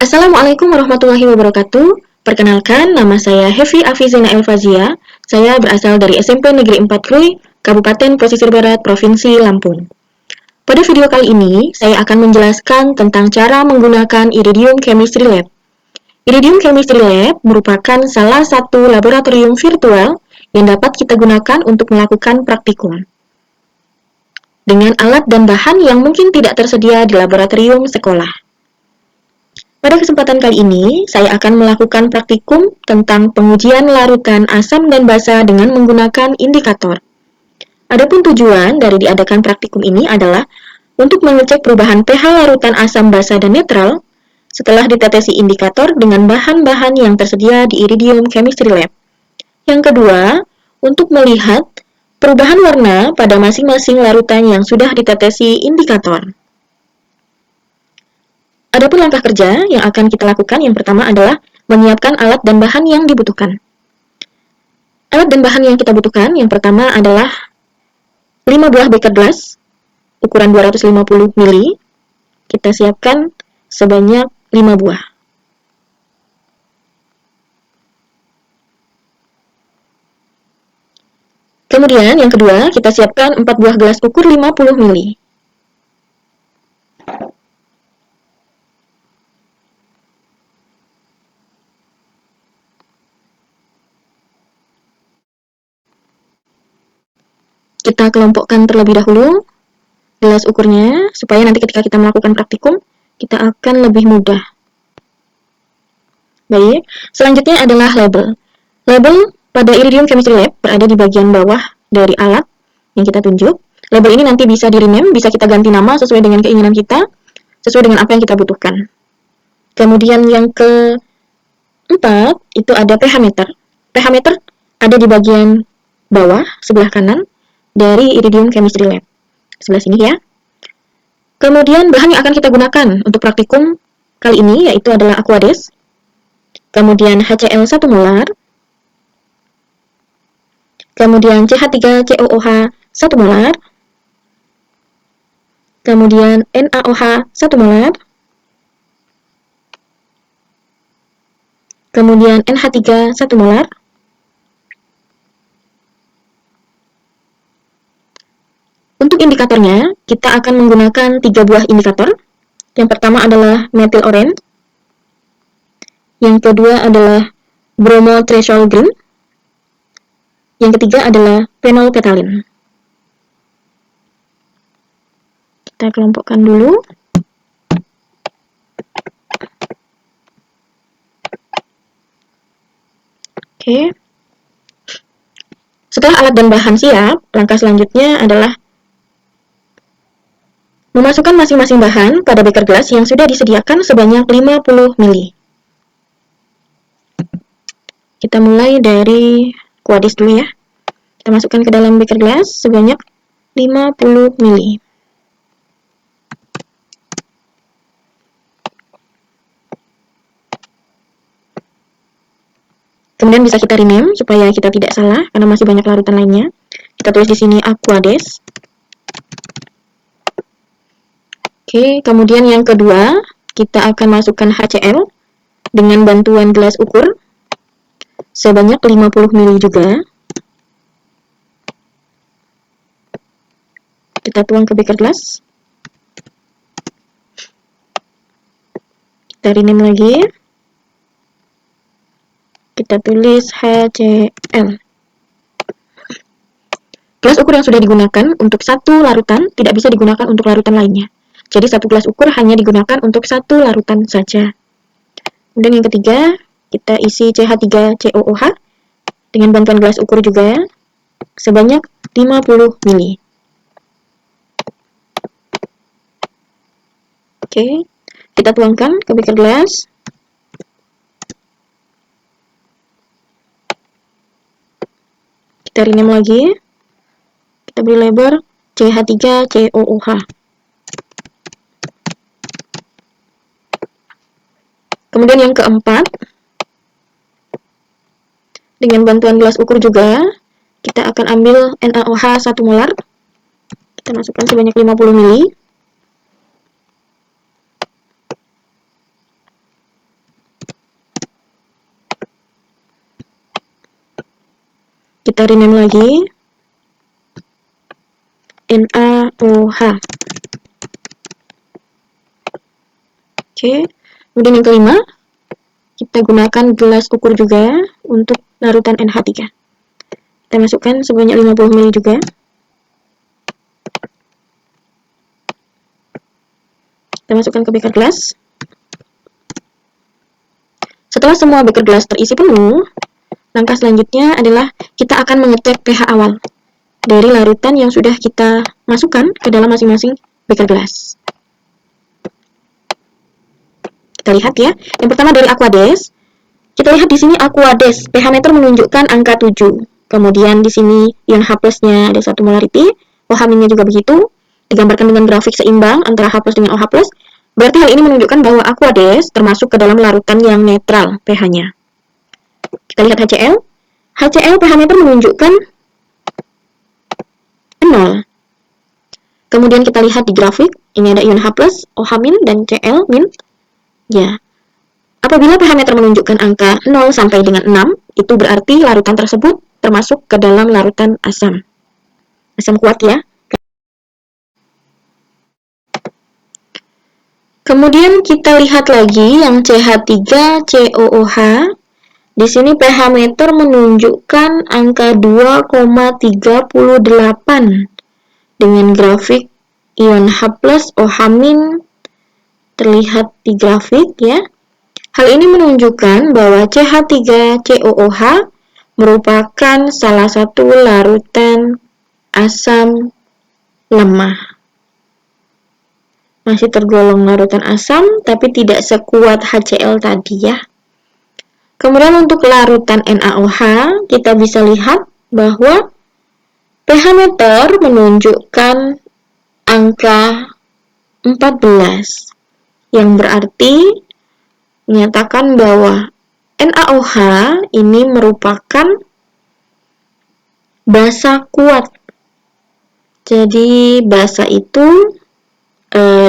Assalamualaikum warahmatullahi wabarakatuh. Perkenalkan, nama saya Hefi Afizina Elfazia. Saya berasal dari SMP Negeri 4 Krui, Kabupaten Pesisir Barat, Provinsi Lampung. Pada video kali ini, saya akan menjelaskan tentang cara menggunakan Iridium Chemistry Lab. Iridium Chemistry Lab merupakan salah satu laboratorium virtual yang dapat kita gunakan untuk melakukan praktikum dengan alat dan bahan yang mungkin tidak tersedia di laboratorium sekolah. Pada kesempatan kali ini, saya akan melakukan praktikum tentang pengujian larutan asam dan basa dengan menggunakan indikator. Adapun tujuan dari diadakan praktikum ini adalah untuk mengecek perubahan pH larutan asam basa dan netral setelah ditetesi indikator dengan bahan-bahan yang tersedia di Iridium Chemistry Lab. Yang kedua, untuk melihat perubahan warna pada masing-masing larutan yang sudah ditetesi indikator. Adapun langkah kerja yang akan kita lakukan yang pertama adalah menyiapkan alat dan bahan yang dibutuhkan. Alat dan bahan yang kita butuhkan yang pertama adalah 5 buah beker gelas ukuran 250 ml. Kita siapkan sebanyak 5 buah. Kemudian yang kedua, kita siapkan 4 buah gelas ukur 50 ml. Kita kelompokkan terlebih dahulu gelas ukurnya, supaya nanti ketika kita melakukan praktikum, kita akan lebih mudah. Baik, selanjutnya adalah label. Label pada Iridium Chemistry Lab berada di bagian bawah dari alat yang kita tunjuk. Label ini nanti bisa di-rename, bisa kita ganti nama sesuai dengan keinginan kita, sesuai dengan apa yang kita butuhkan. Kemudian yang keempat, itu ada pH meter. pH meter ada di bagian bawah, sebelah kanan, dari Iridium Chemistry Lab. Sebelah sini ya. Kemudian bahan yang akan kita gunakan untuk praktikum kali ini yaitu adalah Aquades. Kemudian HCl 1 molar. Kemudian CH3COOH 1 molar. Kemudian NaOH 1 molar. Kemudian NH3 1 molar. Untuk indikatornya, kita akan menggunakan 3 buah indikator. Yang pertama adalah methyl orange. Yang kedua adalah bromo threshold green. Yang ketiga adalah phenolphthalein. Kita kelompokkan dulu. Oke. Setelah alat dan bahan siap, langkah selanjutnya adalah memasukkan masing-masing bahan pada beker gelas yang sudah disediakan sebanyak 50 ml. Kita mulai dari Aquades dulu ya. Kita masukkan ke dalam beker gelas sebanyak 50 ml. Kemudian bisa kita rename supaya kita tidak salah karena masih banyak larutan lainnya. Kita tulis di sini Aquades. Oke, kemudian yang kedua, kita akan masukkan HCl dengan bantuan gelas ukur sebanyak 50 ml juga. Kita tuang ke beker gelas. Kita rename lagi. Kita tulis HCl. Gelas ukur yang sudah digunakan untuk satu larutan tidak bisa digunakan untuk larutan lainnya. Jadi satu gelas ukur hanya digunakan untuk satu larutan saja. Kemudian yang ketiga, kita isi CH3COOH dengan bantuan gelas ukur juga sebanyak 50 ml. Oke, kita tuangkan ke beker gelas. Kita rename lagi. Kita beri label CH3COOH. Kemudian yang keempat, dengan bantuan gelas ukur juga, kita akan ambil NaOH 1 molar. Kita masukkan sebanyak 50 ml. Kita rename lagi. NaOH. Oke. Kemudian yang kelima, kita gunakan gelas ukur juga untuk larutan NH3. Kita masukkan sebanyak 50 ml juga. Kita masukkan ke beker gelas. Setelah semua beker gelas terisi penuh, langkah selanjutnya adalah kita akan mengecek pH awal dari larutan yang sudah kita masukkan ke dalam masing-masing beker gelas. Kita lihat ya. Yang pertama dari Aquades. Kita lihat di sini Aquades, pH meter menunjukkan angka 7. Kemudian di sini ion H plus-nya ada 1 molarity, OH-nya juga begitu. Digambarkan dengan grafik seimbang antara H plus dengan OH plus. Berarti hal ini menunjukkan bahwa Aquades termasuk ke dalam larutan yang netral pH-nya. Kita lihat HCl. HCl pH meter menunjukkan 0. Kemudian kita lihat di grafik, ini ada ion H plus, OH min, dan Cl min. Ya. Apabila pH meter menunjukkan angka 0 sampai dengan 6, itu berarti larutan tersebut termasuk ke dalam larutan asam. Asam kuat ya. Kemudian kita lihat lagi yang CH3COOH. Di sini pH meter menunjukkan angka 2,38 dengan grafik ion H plus OH- terlihat di grafik ya. Hal ini menunjukkan bahwa CH3COOH merupakan salah satu larutan asam lemah. Masih tergolong larutan asam, tapi tidak sekuat HCl tadi ya. Kemudian untuk larutan NaOH, kita bisa lihat bahwa pH meter menunjukkan angka 14, yang berarti menyatakan bahwa NaOH ini merupakan basa kuat. Jadi basa itu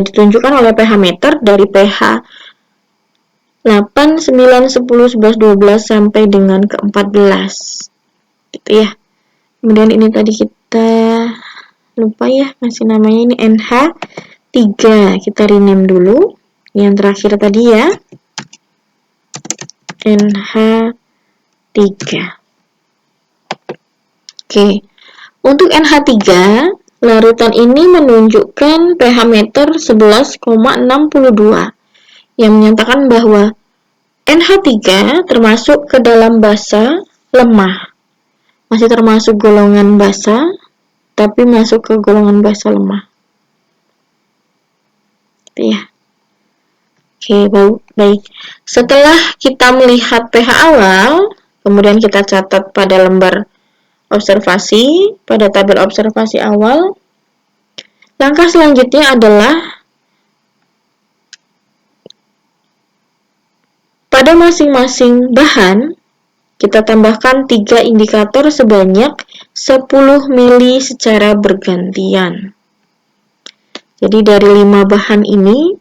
ditunjukkan oleh pH meter dari pH 8, 9, 10, 11, 12 sampai dengan ke 14 gitu ya. Kemudian ini tadi kita lupa ya, masih namanya ini NH3, kita rename dulu yang terakhir tadi ya, NH3. Oke, untuk NH3 larutan ini menunjukkan pH meter 11,62 yang menyatakan bahwa NH3 termasuk ke dalam basa lemah. Masih termasuk golongan basa, tapi masuk ke golongan basa lemah. Ya. Oke, baik. Setelah kita melihat pH awal, kemudian kita catat pada lembar observasi, pada tabel observasi awal. Langkah selanjutnya adalah pada masing-masing bahan, kita tambahkan 3 indikator sebanyak 10 mili secara bergantian. Jadi dari 5 bahan ini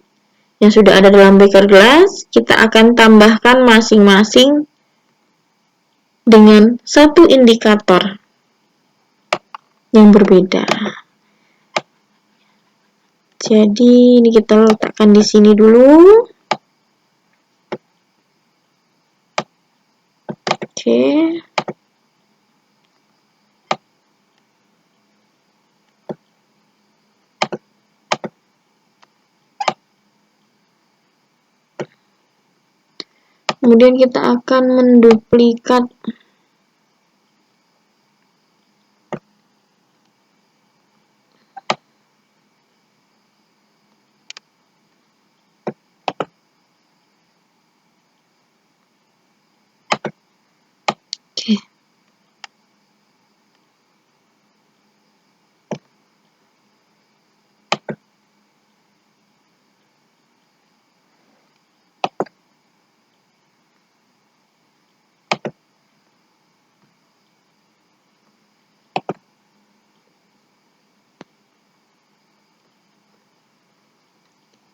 yang sudah ada dalam beker gelas, kita akan tambahkan masing-masing dengan 1 indikator yang berbeda. Jadi ini kita letakkan di sini dulu. Oke. Kemudian kita akan menduplikat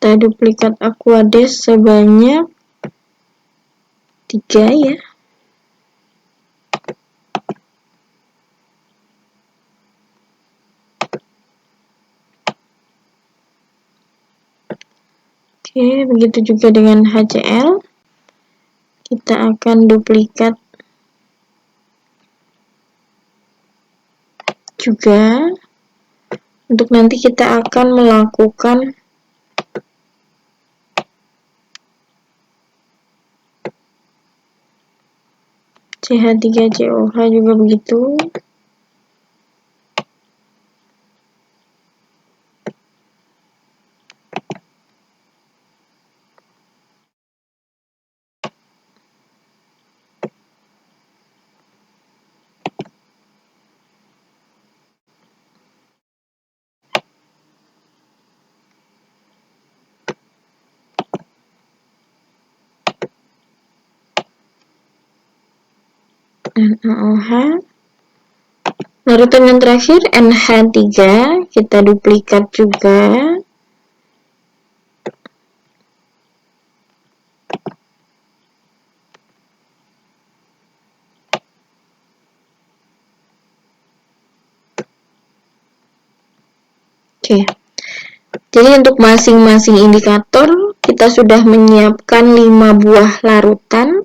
kita duplikat Aquades sebanyak 3 ya. Oke, begitu juga dengan HCl. Kita akan duplikat juga. Untuk nanti kita akan melakukan CH3COH juga begitu. NaOH. Larutan yang terakhir NH3, kita duplikat juga. Oke. Jadi untuk masing-masing indikator kita sudah menyiapkan 5 buah larutan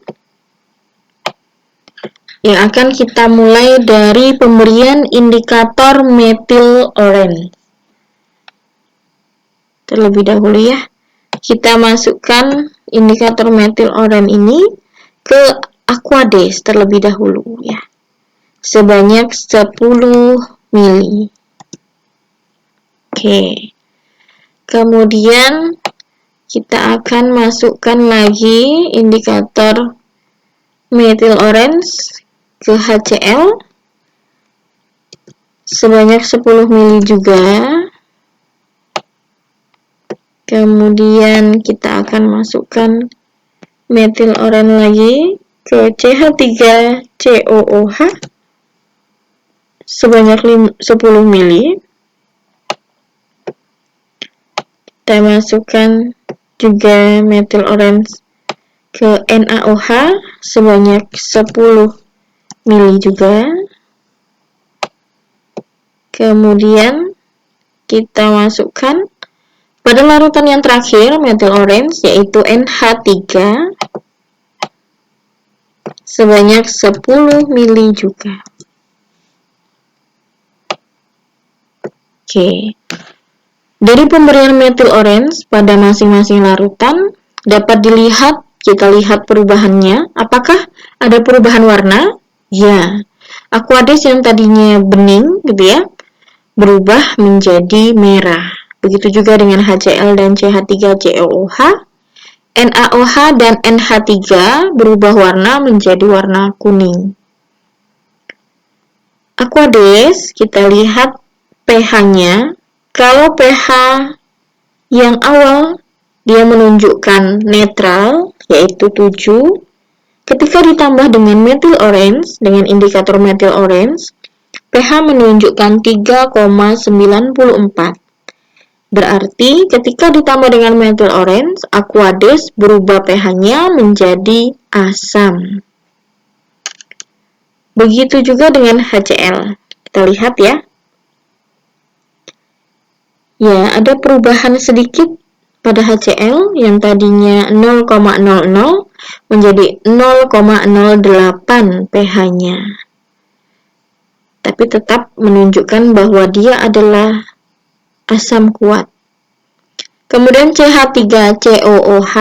yang akan kita mulai dari pemberian indikator methyl orange. Terlebih dahulu ya, kita masukkan indikator methyl orange ini ke Aquades terlebih dahulu ya, sebanyak 10 mili. Oke, kemudian kita akan masukkan lagi indikator methyl orange ke HCl sebanyak 10 mili juga. Kemudian kita akan masukkan methyl orange lagi ke CH3COOH sebanyak 10 mili. Kita masukkan juga methyl orange ke NaOH sebanyak 10 mili juga. Kemudian kita masukkan pada larutan yang terakhir methyl orange yaitu NH3 sebanyak 10 mili juga. Oke. Dari pemberian methyl orange pada masing-masing larutan dapat dilihat, kita lihat perubahannya. Apakah ada perubahan warna? Ya, Aquades yang tadinya bening gitu ya, berubah menjadi merah. Begitu juga dengan HCl dan CH3COOH. NaOH dan NH3 berubah warna menjadi warna kuning. Aquades, kita lihat pH-nya. Kalau pH yang awal dia menunjukkan netral, yaitu 7. Ketika ditambah dengan methyl orange, dengan indikator methyl orange, pH menunjukkan 3,94. Berarti ketika ditambah dengan methyl orange, Aquades berubah pH-nya menjadi asam. Begitu juga dengan HCl. Kita lihat ya. Ya, ada perubahan sedikit pada HCl yang tadinya 0,00 menjadi 0,08 pH-nya. Tapi tetap menunjukkan bahwa dia adalah asam kuat. Kemudian CH3COOH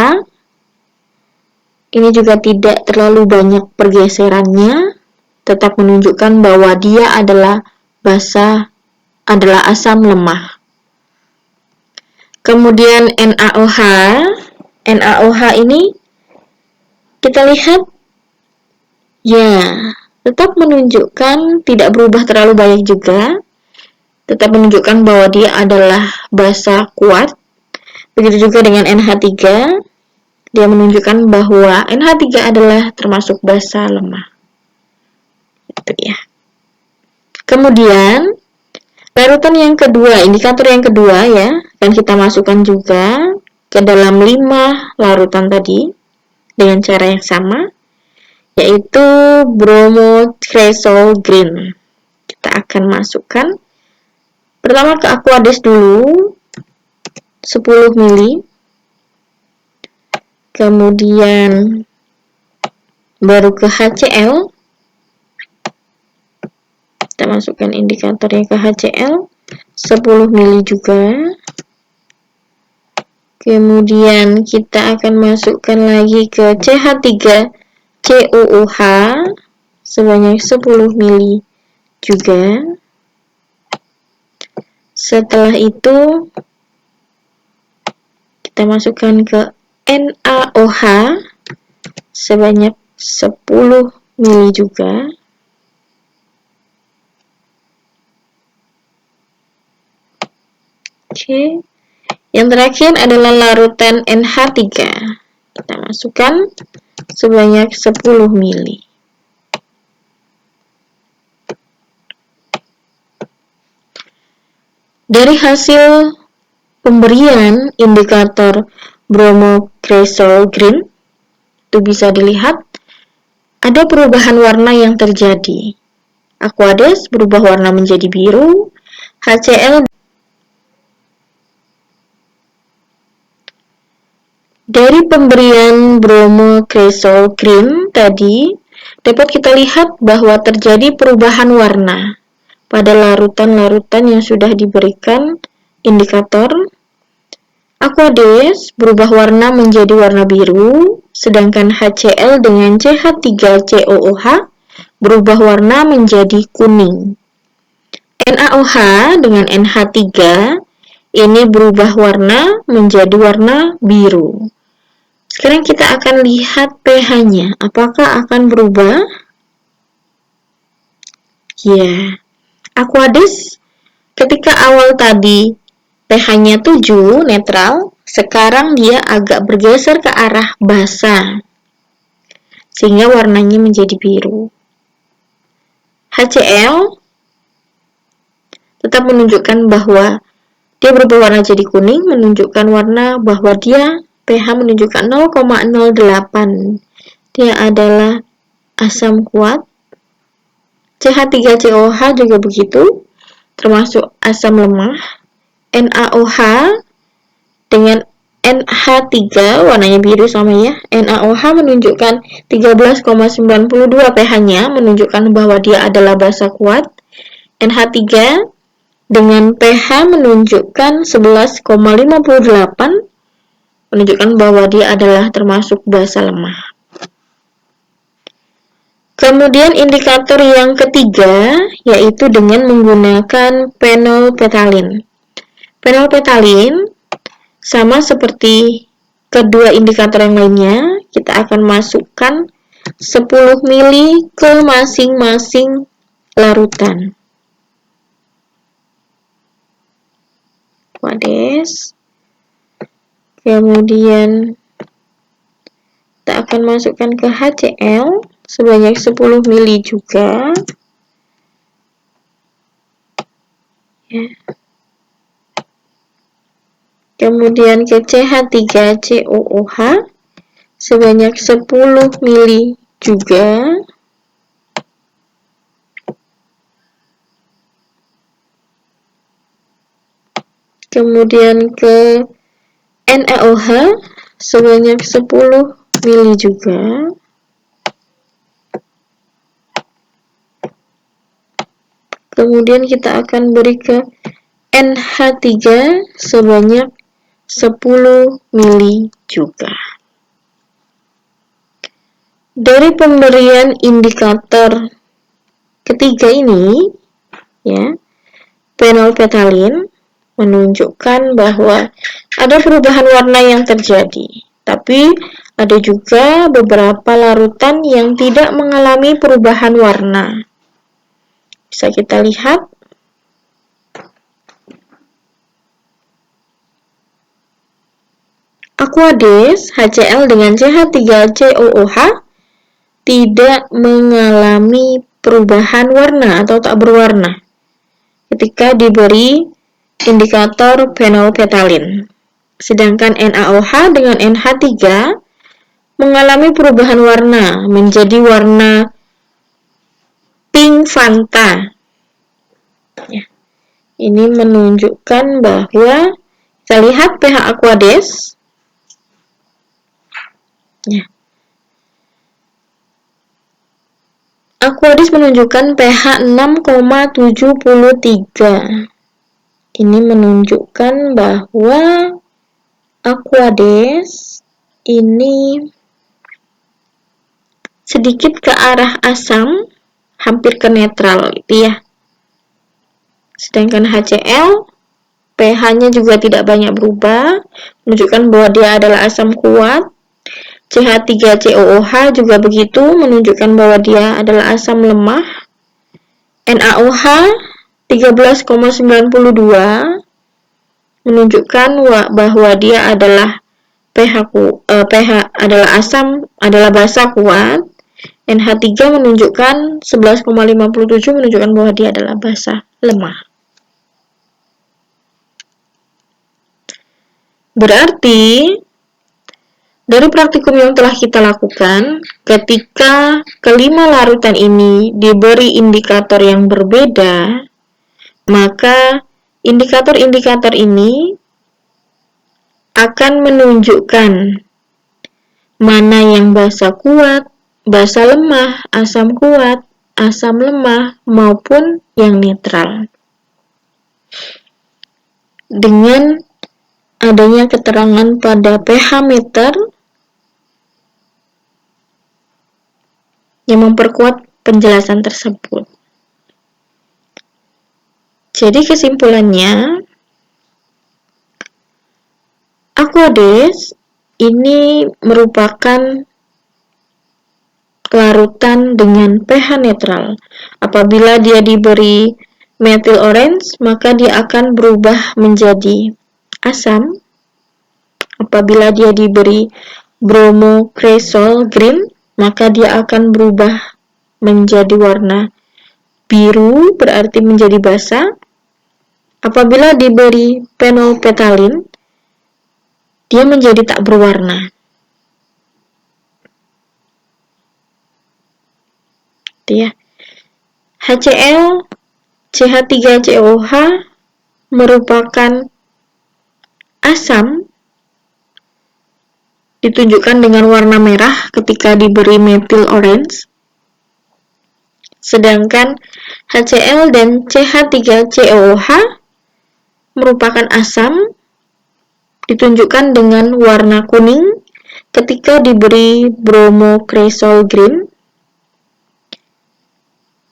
ini juga tidak terlalu banyak pergeserannya, tetap menunjukkan bahwa dia adalah basa, adalah asam lemah. Kemudian NaOH ini kita lihat ya, tetap menunjukkan tidak berubah terlalu banyak juga, tetap menunjukkan bahwa dia adalah basa kuat. Begitu juga dengan NH3, dia menunjukkan bahwa NH3 adalah termasuk basa lemah. Itu ya. Kemudian larutan yang kedua, indikator yang kedua ya, akan kita masukkan juga ke dalam 5 larutan tadi dengan cara yang sama, yaitu bromocresol green. Kita akan masukkan pertama ke Aquades dulu 10 mili. kemudian baru ke HCl, kita masukkan indikatornya ke HCl 10 mili juga. Kemudian kita akan masukkan lagi ke CH3COOH sebanyak 10 mili juga. Setelah itu kita masukkan ke NaOH sebanyak 10 mili juga. Oke. Yang terakhir adalah larutan NH3. Kita masukkan sebanyak 10 mili. Dari hasil pemberian indikator bromocresol green, itu bisa dilihat ada perubahan warna yang terjadi. Aquades berubah warna menjadi biru, HCl dari pemberian bromocresol green tadi dapat kita lihat bahwa terjadi perubahan warna pada larutan-larutan yang sudah diberikan indikator. Aquades berubah warna menjadi warna biru, sedangkan HCl dengan CH3COOH berubah warna menjadi kuning. NaOH dengan NH3 ini berubah warna menjadi warna biru. Sekarang kita akan lihat pH-nya, apakah akan berubah? Ya, Aquades ketika awal tadi pH-nya 7 netral, sekarang dia agak bergeser ke arah basa, sehingga warnanya menjadi biru. HCl tetap menunjukkan bahwa dia berubah warna jadi kuning, menunjukkan warna bahwa dia pH menunjukkan 0,08. Dia adalah asam kuat. CH3COOH juga begitu, termasuk asam lemah. NaOH dengan NH3 warnanya biru sama ya. NaOH menunjukkan 13,92 pH-nya, menunjukkan bahwa dia adalah basa kuat. NH3 dengan pH menunjukkan 11,58, menunjukkan bahwa dia adalah termasuk basa lemah. Kemudian indikator yang ketiga yaitu dengan menggunakan phenolphthalein. Phenolphthalein sama seperti kedua indikator yang lainnya, kita akan masukkan 10 mili ke masing-masing larutan. Aquades. Kemudian kita akan masukkan ke HCl sebanyak 10 mili juga. Ya. Kemudian ke CH3COOH sebanyak 10 mili juga. Kemudian ke NaOH sebanyak 10 mili juga. Kemudian kita akan beri ke NH3 sebanyak 10 mili juga. Dari pemberian indikator ketiga ini, ya, phenolphthalein menunjukkan bahwa ada perubahan warna yang terjadi, tapi ada juga beberapa larutan yang tidak mengalami perubahan warna. Bisa kita lihat. Aquades HCl dengan CH3COOH tidak mengalami perubahan warna atau tak berwarna ketika diberi indikator phenolphthalein. Sedangkan NaOH dengan NH3 mengalami perubahan warna menjadi warna pink Fanta. Ya. Ini menunjukkan bahwa kita lihat pH Aquades Ya. Aquadis menunjukkan pH 6,73. Ini menunjukkan bahwa Aquadis ini sedikit ke arah asam, hampir ke netral gitu ya. Sedangkan HCl pH-nya juga tidak banyak berubah, menunjukkan bahwa dia adalah asam kuat. CH3COOH juga begitu, menunjukkan bahwa dia adalah asam lemah. NaOH 13,92 menunjukkan bahwa dia adalah pH adalah asam, adalah basa kuat. NH3 menunjukkan 11,57 menunjukkan bahwa dia adalah basa lemah. Berarti dari praktikum yang telah kita lakukan, ketika kelima larutan ini diberi indikator yang berbeda, maka indikator-indikator ini akan menunjukkan mana yang basa kuat, basa lemah, asam kuat, asam lemah, maupun yang netral. Dengan adanya keterangan pada pH meter yang memperkuat penjelasan tersebut. Jadi kesimpulannya, Aquadis ini merupakan larutan dengan pH netral. Apabila dia diberi methyl orange, maka dia akan berubah menjadi asam. Apabila dia diberi bromocresol green, maka dia akan berubah menjadi warna biru, berarti menjadi basa. Apabila diberi phenolphthalein, dia menjadi tak berwarna. Ya. HCl, CH3COOH merupakan asam, ditunjukkan dengan warna merah ketika diberi methyl orange. Sedangkan HCl dan CH3COOH merupakan asam, ditunjukkan dengan warna kuning ketika diberi bromocresol green.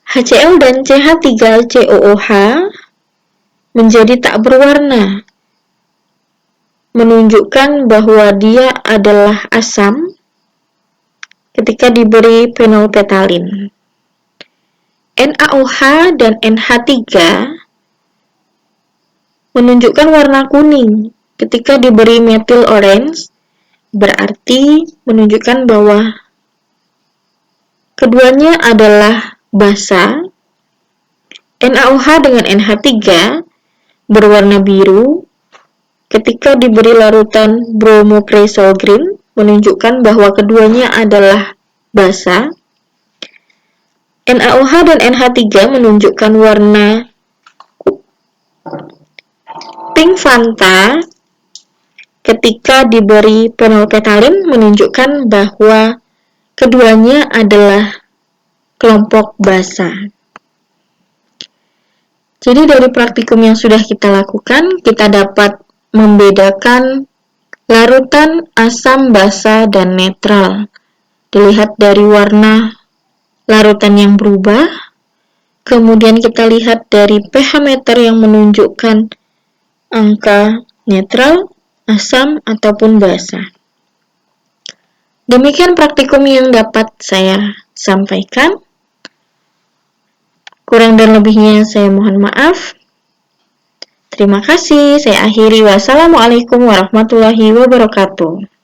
HCl dan CH3COOH menjadi tak berwarna, menunjukkan bahwa dia adalah asam ketika diberi phenolphthalein. NaOH dan NH3 menunjukkan warna kuning ketika diberi methyl orange, berarti menunjukkan bahwa keduanya adalah basa. NaOH dengan NH3 berwarna biru ketika diberi larutan bromocresol green, menunjukkan bahwa keduanya adalah basa. NaOH dan NH3 menunjukkan warna pink Fanta ketika diberi phenolphthalein, menunjukkan bahwa keduanya adalah kelompok basa. Jadi dari praktikum yang sudah kita lakukan, kita dapat membedakan larutan asam, basa, dan netral. Dilihat dari warna larutan yang berubah, kemudian kita lihat dari pH meter yang menunjukkan angka netral, asam, ataupun basa. Demikian praktikum yang dapat saya sampaikan. Kurang dan lebihnya saya mohon maaf. Terima kasih. Saya akhiri. Wassalamualaikum warahmatullahi wabarakatuh.